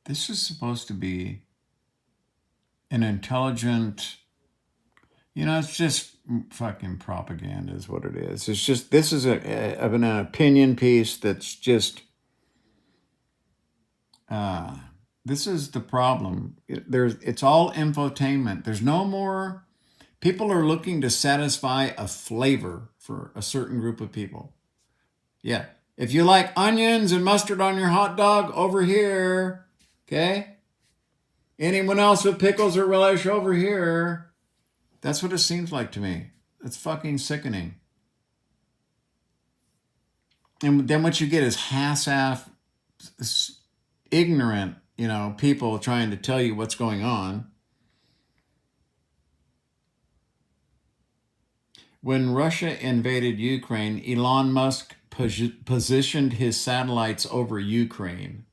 This is supposed to be an intelligent, it's just fucking propaganda is what it is. It's just, this is an opinion piece that's just, this is the problem. It's all infotainment. There's no more, people are looking to satisfy a flavor for a certain group of people. Yeah. If you like onions and mustard on your hot dog, over here, okay? Anyone else with pickles or relish, over here. That's what it seems like to me. It's fucking sickening. And then what you get is half-ass, ignorant, people trying to tell you what's going on. When Russia invaded Ukraine, Elon Musk positioned his satellites over Ukraine.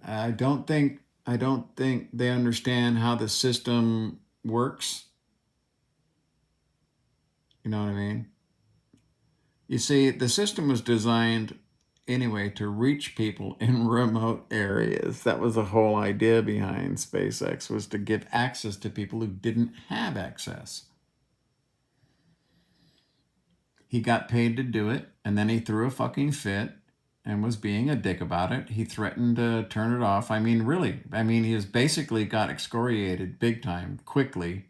I don't think they understand how the system works. You know what I mean? You see, the system was designed anyway to reach people in remote areas. That was the whole idea behind SpaceX, was to give access to people who didn't have access. He got paid to do it, and then he threw a fucking fit and was being a dick about it. He threatened to turn it off. I mean, really. I mean, he has basically got excoriated big time, quickly.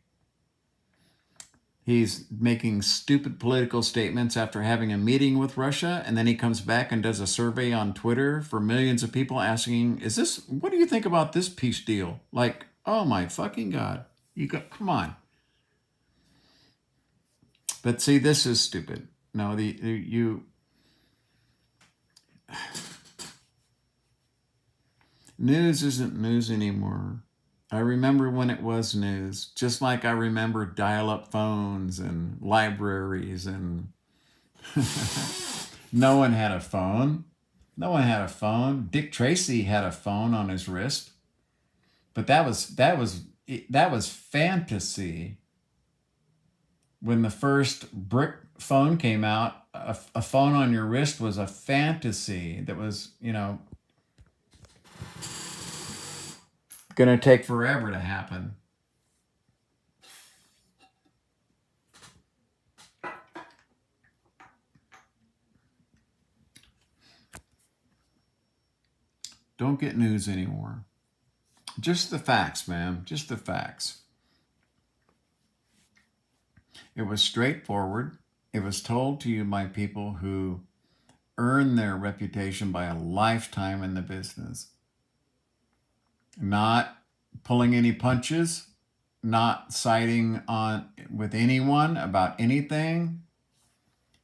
He's making stupid political statements after having a meeting with Russia, and then he comes back and does a survey on Twitter for millions of people asking, what do you think about this peace deal? Like, oh my fucking God. Come on. But see, this is stupid. No, news isn't news anymore. I remember when it was news, just like I remember dial-up phones and libraries, and no one had a phone. No one had a phone. Dick Tracy had a phone on his wrist, but that was fantasy. When the first brick phone came out, a phone on your wrist was a fantasy that was, going to take forever to happen. Don't get news anymore. Just the facts, man. Just the facts. It was straightforward. It was told to you by people who earn their reputation by a lifetime in the business. Not pulling any punches, not siding with anyone about anything,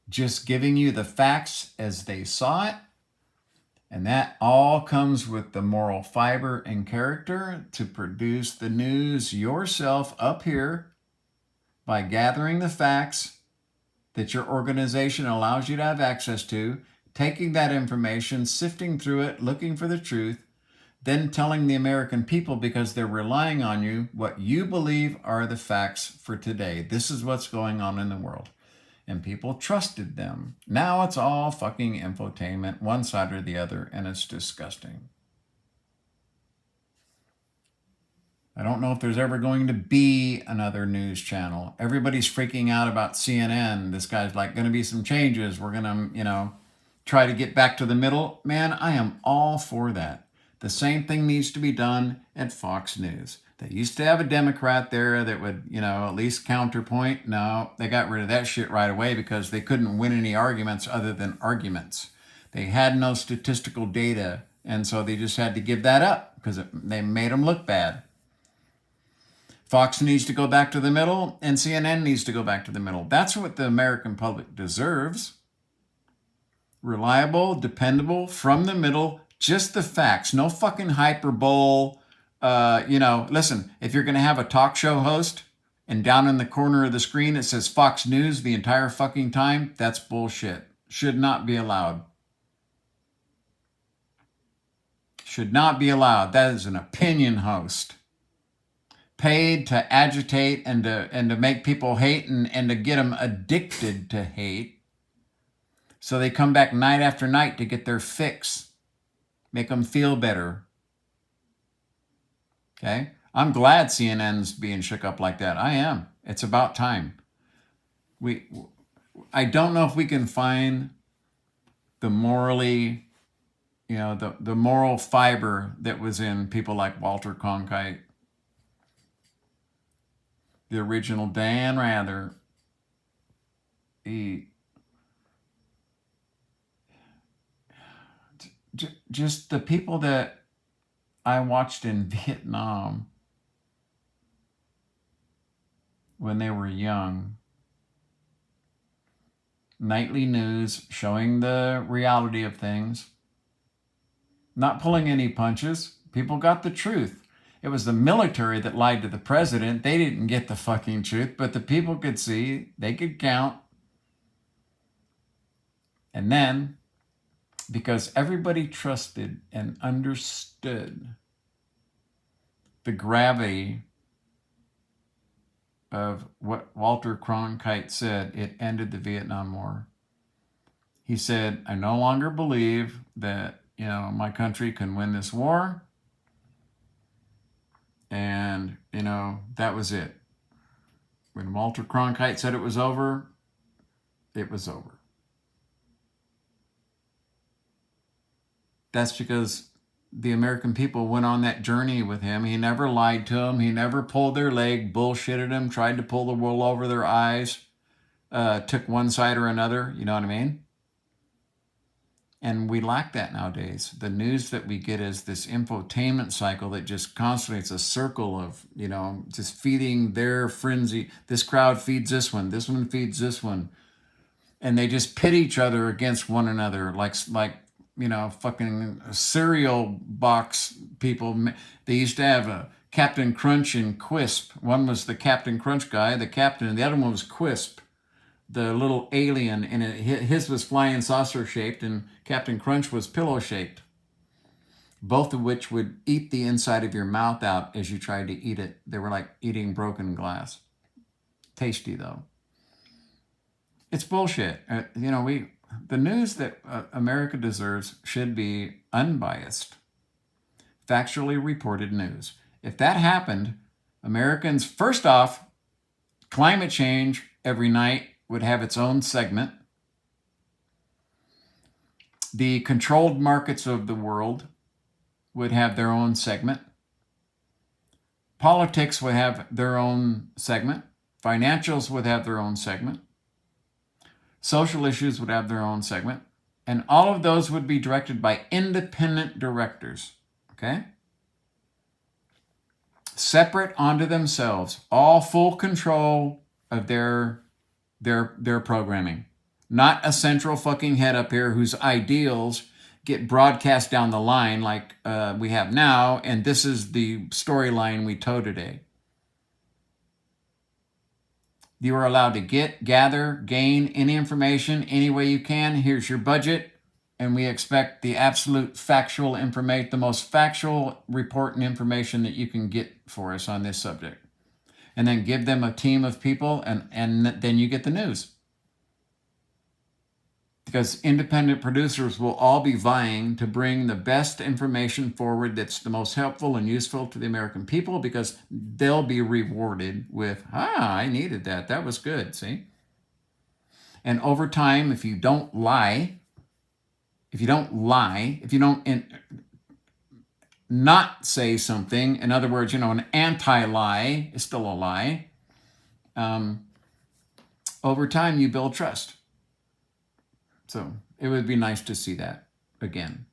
just giving you the facts as they saw it. And that all comes with the moral fiber and character to produce the news yourself up here by gathering the facts that your organization allows you to have access to, taking that information, sifting through it, looking for the truth, then telling the American people, because they're relying on you, what you believe are the facts for today. This is what's going on in the world. And people trusted them. Now it's all fucking infotainment, one side or the other, and it's disgusting. I don't know if there's ever going to be another news channel. Everybody's freaking out about CNN. This guy's like, going to be some changes. We're going to, try to get back to the middle. Man, I am all for that. The same thing needs to be done at Fox News. They used to have a Democrat there that would, at least counterpoint. No, they got rid of that shit right away because they couldn't win any arguments other than arguments. They had no statistical data, and so they just had to give that up because they made them look bad. Fox needs to go back to the middle, and CNN needs to go back to the middle. That's what the American public deserves. Reliable, dependable, from the middle, just the facts. No fucking hyperbole. Listen, if you're going to have a talk show host and down in the corner of the screen it says Fox News the entire fucking time, that's bullshit. Should not be allowed. Should not be allowed. That is an opinion host. paid to agitate and to make people hate and to get them addicted to hate. So they come back night after night to get their fix, make them feel better. Okay? I'm glad CNN's being shook up like that. I am. It's about time. I don't know if we can find the morally, the moral fiber that was in people like Walter Cronkite, the original Dan Rather. Just the people that I watched in Vietnam when they were young. Nightly news showing the reality of things. Not pulling any punches. People got the truth. It was the military that lied to the president. They didn't get the fucking truth, but the people could see, they could count. And then, because everybody trusted and understood the gravity of what Walter Cronkite said, it ended the Vietnam War. He said, I no longer believe that, my country can win this war. And, that was it. When Walter Cronkite said it was over, it was over. That's because the American people went on that journey with him. He never lied to them. He never pulled their leg, bullshitted them, tried to pull the wool over their eyes, took one side or another. You know what I mean? And we lack that nowadays. The news that we get is this infotainment cycle that just constantly, it's a circle of, just feeding their frenzy. This crowd feeds this one feeds this one. And they just pit each other against one another, like fucking cereal box people. They used to have a Captain Crunch and Quisp. One was the Captain Crunch guy, the captain, and the other one was Quisp, the little alien. And his was flying saucer shaped, and Captain Crunch was pillow shaped. Both of which would eat the inside of your mouth out as you tried to eat it. They were like eating broken glass. Tasty though. It's bullshit. The news that America deserves should be unbiased, factually reported news. If that happened, Americans, first off, climate change every night would have its own segment. The controlled markets of the world would have their own segment. Politics would have their own segment. Financials would have their own segment. Social issues would have their own segment. And all of those would be directed by independent directors. Okay? Separate onto themselves. All full control of their programming. Not a central fucking head up here whose ideals get broadcast down the line like we have now, and this is the storyline we tow today. You are allowed to gather, gain any information any way you can. Here's your budget, and we expect the absolute factual information, the most factual report and information that you can get for us on this subject. And then give them a team of people, and then you get the news. Because independent producers will all be vying to bring the best information forward that's the most helpful and useful to the American people, because they'll be rewarded with, I needed that. That was good, see? And over time, if you don't not say something, in other words, an anti-lie is still a lie, over time you build trust. So it would be nice to see that again.